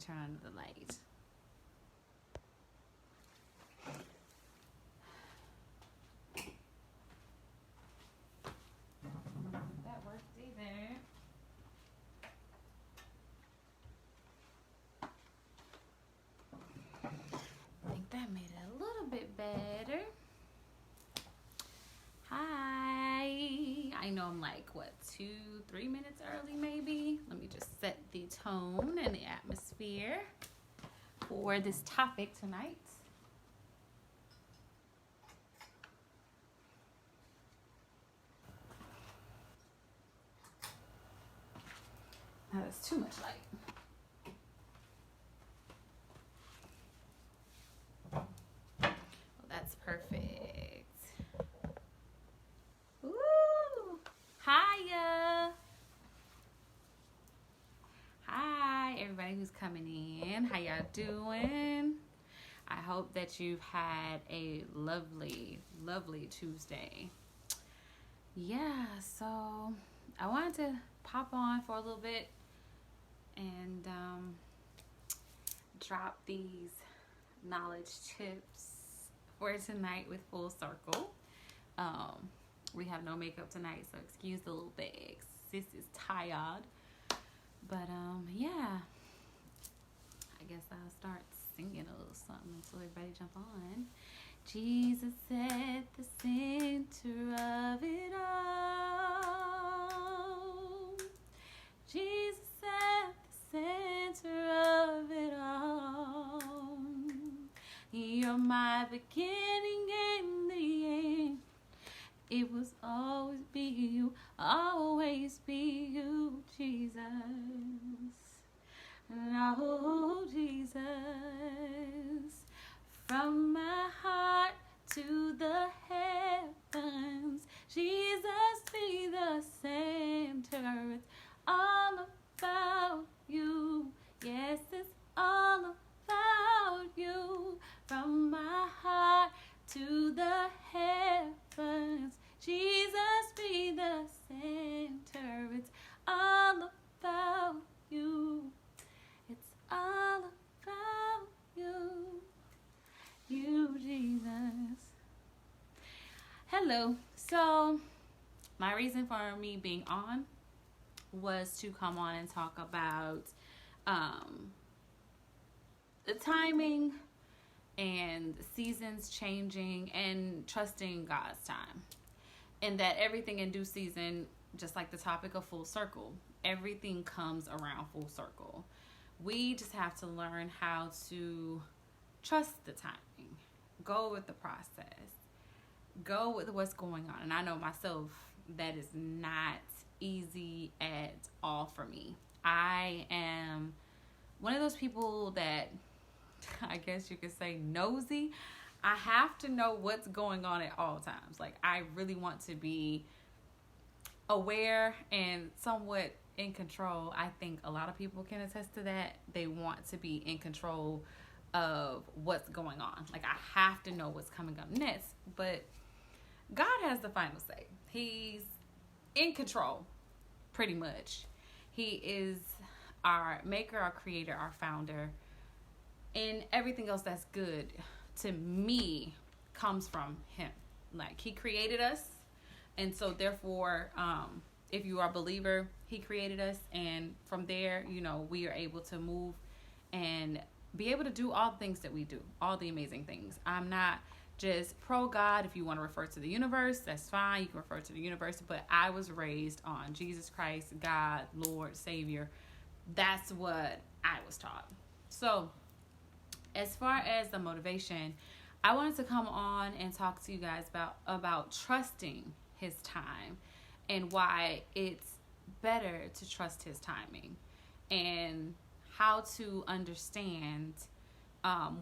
turn on the light. That works either. I think that made it a little bit better. Hi. I know I'm like, 2-3 minutes early maybe. Let me just set the tone and the atmosphere for this topic tonight. Now that's too much light. Well, that's perfect. Woo! Hiya! Hi, everybody who's coming in. How y'all doing? I hope that you've had a lovely, lovely Tuesday. Yeah, so I wanted to pop on for a little bit and drop these knowledge tips for tonight with Full Circle. We have no makeup tonight, so excuse the little bags. Sis is tired. But yeah, I guess I'll start singing a little something so everybody jump on. Jesus at the center of it all. Jesus at the center of it all. You're my beginning and the end. It will always be you, Jesus. Oh, Jesus. From my heart to the heavens, Jesus be the center. It's all about you. Yes, it's all about you. From my heart to the heavens, Jesus be the center. It's all about you. It's all about you. You, Jesus. Hello. So, my reason for me being on was to come on and talk about the timing and seasons changing and trusting God's time. And that everything in due season, just like the topic of full circle, everything comes around full circle. We just have to learn how to trust the timing, go with the process, go with what's going on. And I know myself, that is not easy at all for me. I am one of those people that, I guess you could say, nosy. I have to know what's going on at all times. Like, I really want to be aware and somewhat in control. I think a lot of people can attest to that. They want to be in control of what's going on. Like, I have to know what's coming up next. But God has the final say. He's in control, pretty much. He is our maker, our creator, our founder. And everything else that's good, to me, comes from him. Like, he created us. And so, therefore, if you are a believer, he created us. And from there, we are able to move and be able to do all the things that we do, all the amazing things. I'm not just pro God. If you want to refer to the universe, that's fine. You can refer to the universe. But I was raised on Jesus Christ, God, Lord, Savior. That's what I was taught. So, as far as the motivation, I wanted to come on and talk to you guys about trusting his time and why it's better to trust his timing and how to understand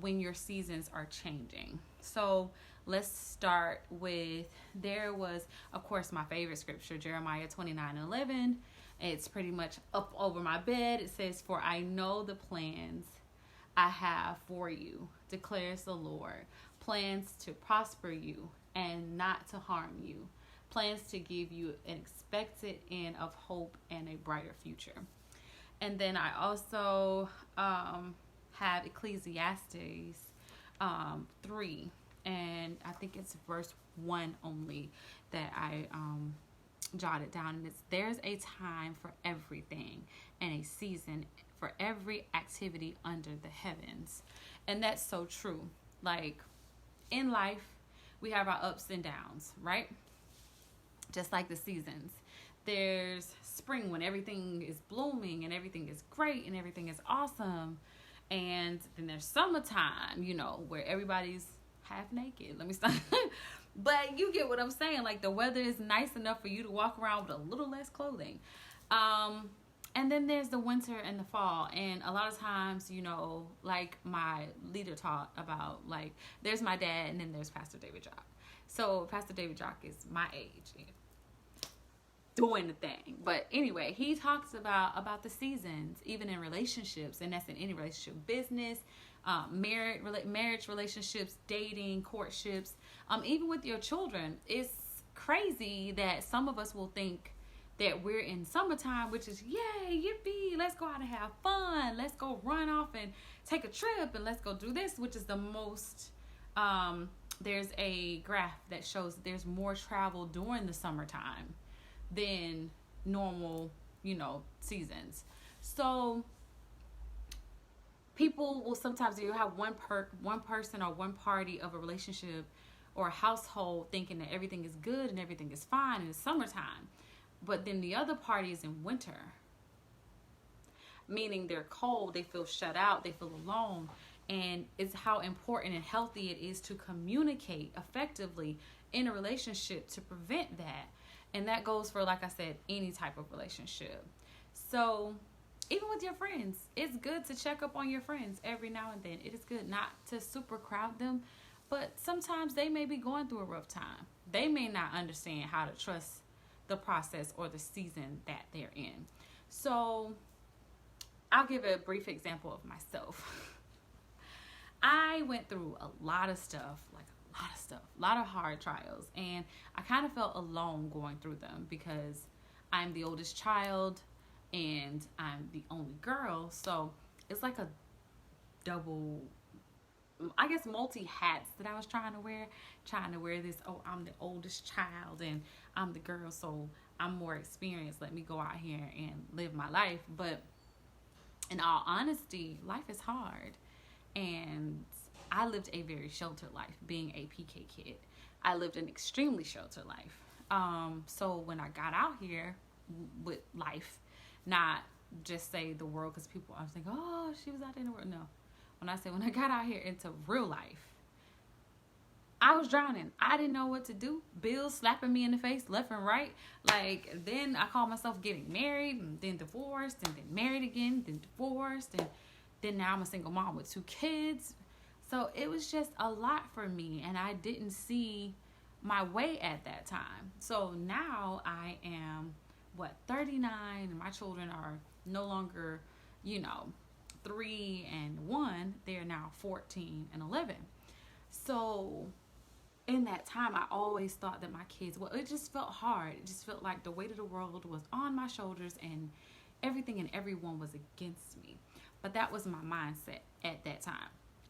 when your seasons are changing. So let's start with, there was, of course, my favorite scripture, Jeremiah 29:11. It's pretty much up over my bed. It says, "For I know the plans I have for you, declares the Lord, plans to prosper you and not to harm you, plans to give you an expected end of hope and a brighter future." And then I also have Ecclesiastes 3, and I think it's verse 1 only that I jotted down. And it's, there's a time for everything and a season for every activity under the heavens. And that's so true. Like, in life, we have our ups and downs, right? Just like the seasons. There's spring when everything is blooming and everything is great and everything is awesome. And then there's summertime, you know, where everybody's half naked. Let me stop. But you get what I'm saying. Like, the weather is nice enough for you to walk around with a little less clothing. And then there's the winter and the fall. And a lot of times, you know, like my leader taught about, like, there's my dad and then there's Pastor David Jock. So Pastor David Jock is my age, doing the thing. But anyway, he talks about the seasons, even in relationships, and that's in any relationship, business, marriage relationships, dating, courtships, even with your children. It's crazy that some of us will think that we're in summertime, which is yay, yippee, let's go out and have fun, let's go run off and take a trip, and let's go do this, which is the most there's a graph that shows that there's more travel during the summertime than normal, you know, seasons. So people will sometimes, you have one person or one party of a relationship or a household thinking that everything is good and everything is fine and it's summertime, but then the other party is in winter, meaning they're cold, they feel shut out, they feel alone. And it's how important and healthy it is to communicate effectively in a relationship to prevent that. And that goes for, like I said, any type of relationship. So even with your friends, it's good to check up on your friends every now and then. It is good not to super crowd them, but sometimes they may be going through a rough time. They may not understand how to trust the process or the season that they're in. So I'll give a brief example of myself. I went through a lot of stuff, a lot of hard trials, and I kind of felt alone going through them because I'm the oldest child and I'm the only girl. So it's like a double, I guess, multi hats that I was trying to wear this, oh, I'm the oldest child and I'm the girl, so I'm more experienced, let me go out here and live my life. But in all honesty, life is hard. And I lived a very sheltered life, being a PK kid. I lived an extremely sheltered life. So when I got out here with life, not just say the world, because people always think, oh, she was out there in the world. No. When I got out here into real life, I was drowning. I didn't know what to do. Bills slapping me in the face left and right. Like, then I called myself getting married and then divorced and then married again, then divorced, and then now I'm a single mom with 2 kids. So it was just a lot for me, and I didn't see my way at that time. So now I am, 39, and my children are no longer, 3 and 1. They're now 14 and 11. So in that time, I always thought that my kids, it just felt hard. It just felt like the weight of the world was on my shoulders and everything and everyone was against me. But that was my mindset at that time.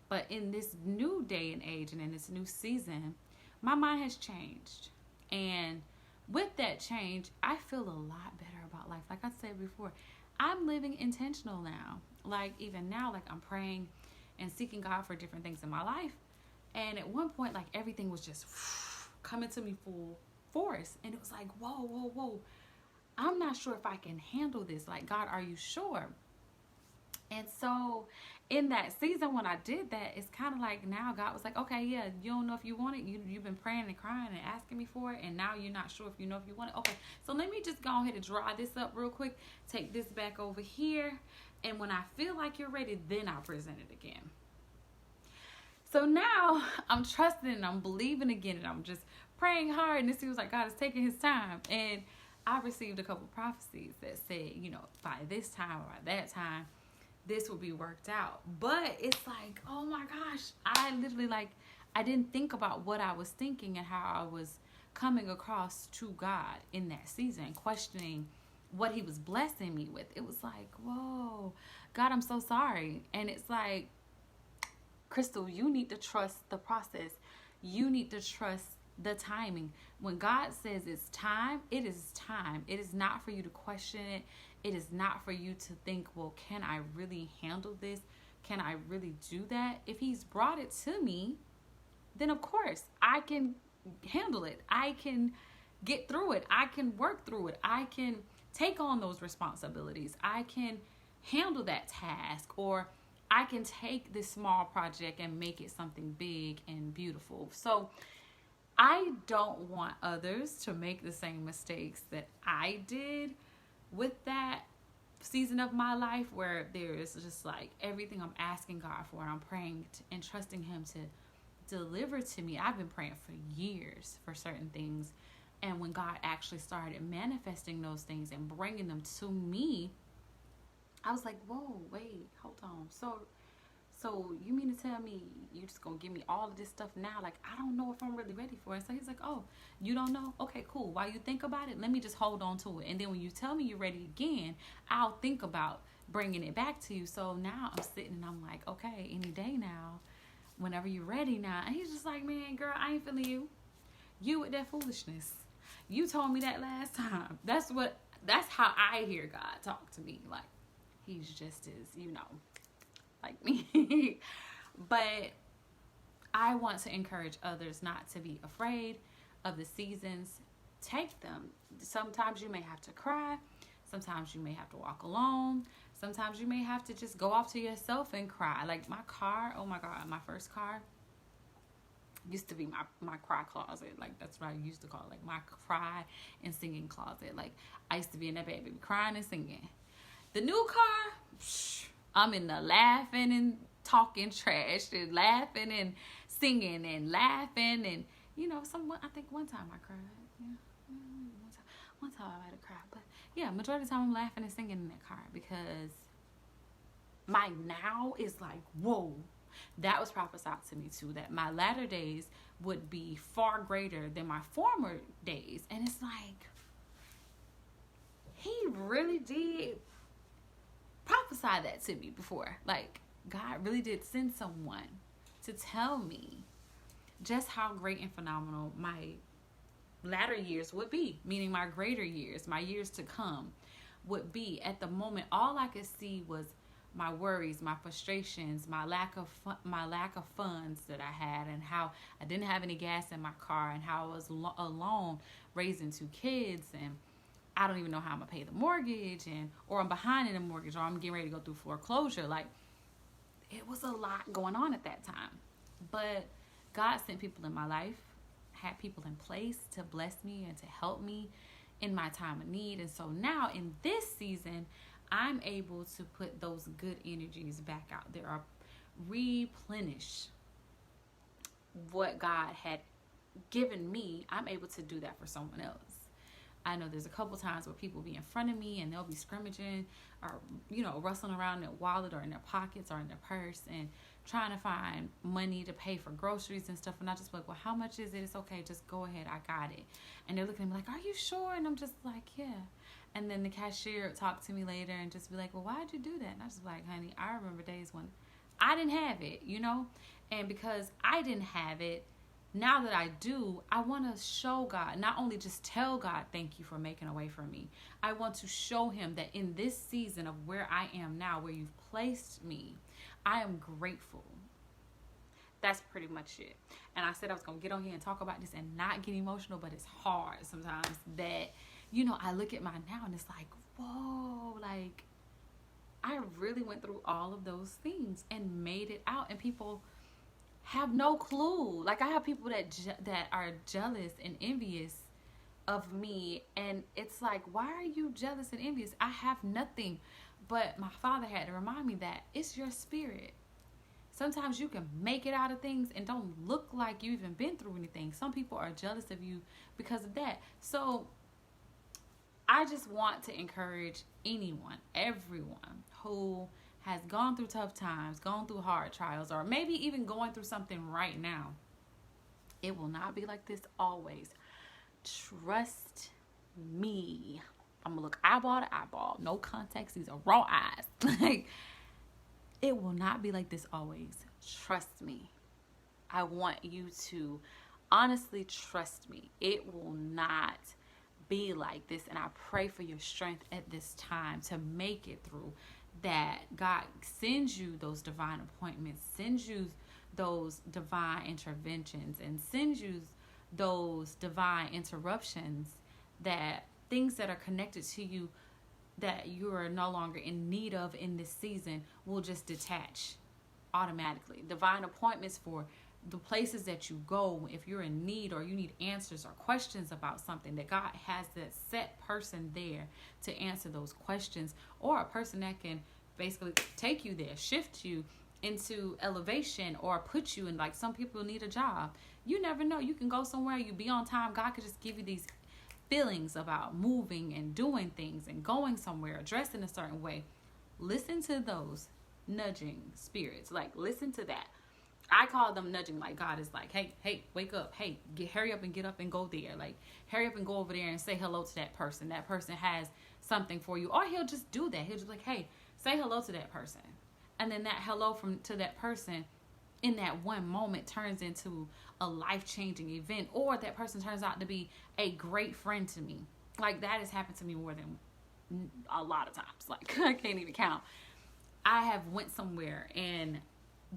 But in this new day and age and in this new season, my mind has changed. And with that change, I feel a lot better about life. Like I said before, I'm living intentional now. Like, even now, like, I'm praying and seeking God for different things in my life. And at one point, like, everything was just coming to me full force. And it was like, whoa. I'm not sure if I can handle this. Like, God, are you sure? And so in that season when I did that, it's kind of like now God was like, okay, yeah, you don't know if you want it. You've been praying and crying and asking me for it. And now you're not sure if you know if you want it. Okay, so let me just go ahead and draw this up real quick. Take this back over here. And when I feel like you're ready, then I'll present it again. So now I'm trusting and I'm believing again. And I'm just praying hard. And it seems like God is taking his time. And I received a couple prophecies that said, by this time or by that time, this will be worked out. But it's like, oh my gosh, I literally, I didn't think about what I was thinking and how I was coming across to God in that season, questioning what he was blessing me with. It was like, whoa, God, I'm so sorry. And it's like, Crystal, you need to trust the process. You need to trust the timing. When God says it's time, it is time. It is not for you to question it. It is not for you to think, well, can I really handle this? Can I really do that? If he's brought it to me, then of course I can handle it. I can get through it. I can work through it. I can take on those responsibilities. I can handle that task, or I can take this small project and make it something big and beautiful. So I don't want others to make the same mistakes that I did with that season of my life, where there is just like everything I'm asking God for, and I'm praying and trusting him to deliver to me. I've been praying for years for certain things, and when God actually started manifesting those things and bringing them to me, I was like, whoa, wait, hold on. So you mean to tell me you just gonna give me all of this stuff now? Like, I don't know if I'm really ready for it. So he's like, oh, you don't know? Okay, cool. While you think about it, let me just hold on to it. And then when you tell me you're ready again, I'll think about bringing it back to you. So now I'm sitting and I'm like, okay, any day now, whenever you're ready now. And he's just like, man, girl, I ain't feeling you. You with that foolishness. You told me that last time. That's how I hear God talk to me. Like, he's just as, like me. But I want to encourage others not to be afraid of the seasons. Take them. Sometimes you may have to cry. Sometimes you may have to walk alone. Sometimes you may have to just go off to yourself and cry. Like my car, oh my God, my first car used to be my cry closet. Like, that's what I used to call it. Like my cry and singing closet. Like, I used to be in that baby crying and singing. The new car, I'm in the laughing and talking trash and laughing and singing and laughing. And, I think one time I cried. Yeah, one time I might have cried. But yeah, majority of the time I'm laughing and singing in that car, because my now is like, whoa. That was prophesied to me too, that my latter days would be far greater than my former days. And it's like, he really did prophesy that to me before. Like, God really did send someone to tell me just how great and phenomenal my latter years would be, meaning my greater years, my years to come would be. At the moment, all I could see was my worries, my frustrations, my lack of funds that I had, and how I didn't have any gas in my car, and how I was alone raising 2 kids, and I don't even know how I'm gonna pay the mortgage, or I'm behind in the mortgage, or I'm getting ready to go through foreclosure. Like, it was a lot going on at that time. But God sent people in my life, had people in place to bless me and to help me in my time of need. And so now in this season, I'm able to put those good energies back out there, or replenish what God had given me. I'm able to do that for someone else. I know there's a couple times where people be in front of me and they'll be scrimmaging, or, rustling around in their wallet or in their pockets or in their purse and trying to find money to pay for groceries and stuff. And I just be like, well, how much is it? It's okay. Just go ahead. I got it. And they're looking at me like, are you sure? And I'm just like, yeah. And then the cashier would talk to me later and just be like, well, why'd you do that? And I was like, honey, I remember days when I didn't have it, And because I didn't have it, now that I do, I want to show God, not only just tell God, thank you for making a way for me. I want to show him that in this season of where I am now, where you've placed me, I am grateful. That's pretty much it. And I said I was going to get on here and talk about this and not get emotional, but it's hard sometimes that, I look at mine now and it's like, whoa, like, I really went through all of those things and made it out, and people have no clue. Like, I have people that are jealous and envious of me, and it's like, why are you jealous and envious? I have nothing. But my father had to remind me that it's your spirit. Sometimes you can make it out of things and don't look like you even been through anything. Some people are jealous of you because of that. So I just want to encourage anyone, everyone who has gone through tough times, gone through hard trials, or maybe even going through something right now. It will not be like this always. Trust me. I'm gonna look eyeball to eyeball, no context. These are raw eyes. Like, it will not be like this always. Trust me. I want you to honestly trust me. It will not be like this. And I pray for your strength at this time to make it through. That God sends you those divine appointments, sends you those divine interventions, and sends you those divine interruptions, that things that are connected to you that you are no longer in need of in this season will just detach automatically. Divine appointments for the places that you go if you're in need or you need answers or questions about something, that God has that set person there to answer those questions, or a person that can basically take you there, shift you into elevation, or put you in, like, some people need a job. You never know. You can go somewhere, you be on time. God could just give you these feelings about moving and doing things and going somewhere, dressed in a certain way. Listen to those nudging spirits. Like, listen to that. I call them nudging. Like, God is like, hey, wake up. Hey, hurry up and get up and go there. Like, hurry up and go over there and say hello to that person. That person has something for you. Or he'll just do that. He'll just be like, hey, say hello to that person. And then that hello to that person in that one moment turns into a life-changing event, or that person turns out to be a great friend to me. Like, that has happened to me more than a lot of times. Like, I can't even count. I have went somewhere and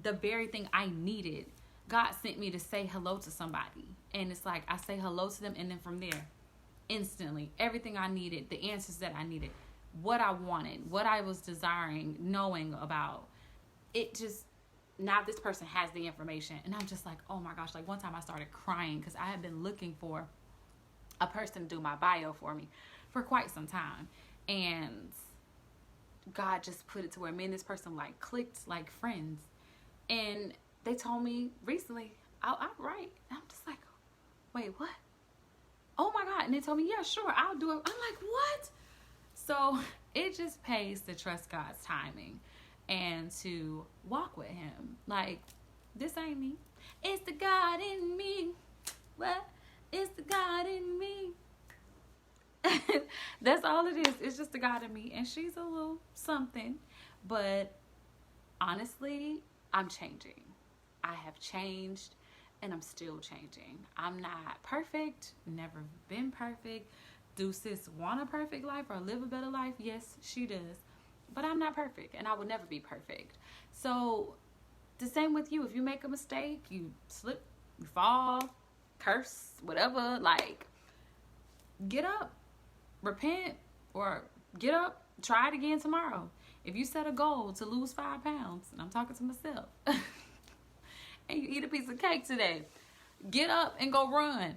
the very thing I needed, God sent me to say hello to somebody. And it's like, I say hello to them, and then from there, instantly, everything I needed, the answers that I needed, what I wanted, what I was desiring, knowing about, it just, now this person has the information. And I'm just like, oh my gosh. Like, one time I started crying because I had been looking for a person to do my bio for me for quite some time. And God just put it to where me and this person, like, clicked like friends. And they told me recently, I'm right. I'm just like, wait, what? Oh my God. And they told me, yeah, sure, I'll do it. I'm like, what? So it just pays to trust God's timing and to walk with him. Like, this ain't me. It's the God in me. What? It's the God in me. That's all it is. It's just the God in me. And she's a little something. But honestly, I'm changing. I have changed, and I'm still changing. I'm not perfect. Never been perfect. Do sis want a perfect life or live a better life? Yes, she does. But I'm not perfect, and I will never be perfect. So the same with you. If you make a mistake, you slip, you fall, curse, whatever, like, get up, repent, or get up, try it again tomorrow. If you set a goal to lose 5 pounds, and I'm talking to myself, and you eat a piece of cake today, get up and go run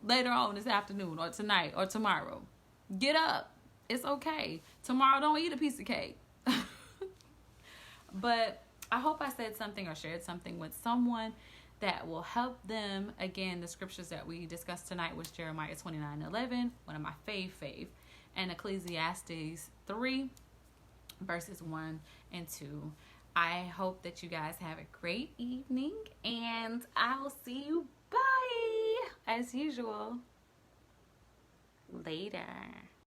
later on this afternoon or tonight or tomorrow. Get up. It's okay. Tomorrow, don't eat a piece of cake. But I hope I said something or shared something with someone that will help them. Again, the scriptures that we discussed tonight was Jeremiah 29:11, one of my fave, and Ecclesiastes 3, verses 1 and 2. I hope that you guys have a great evening, and I will see you. Bye. As usual. Later.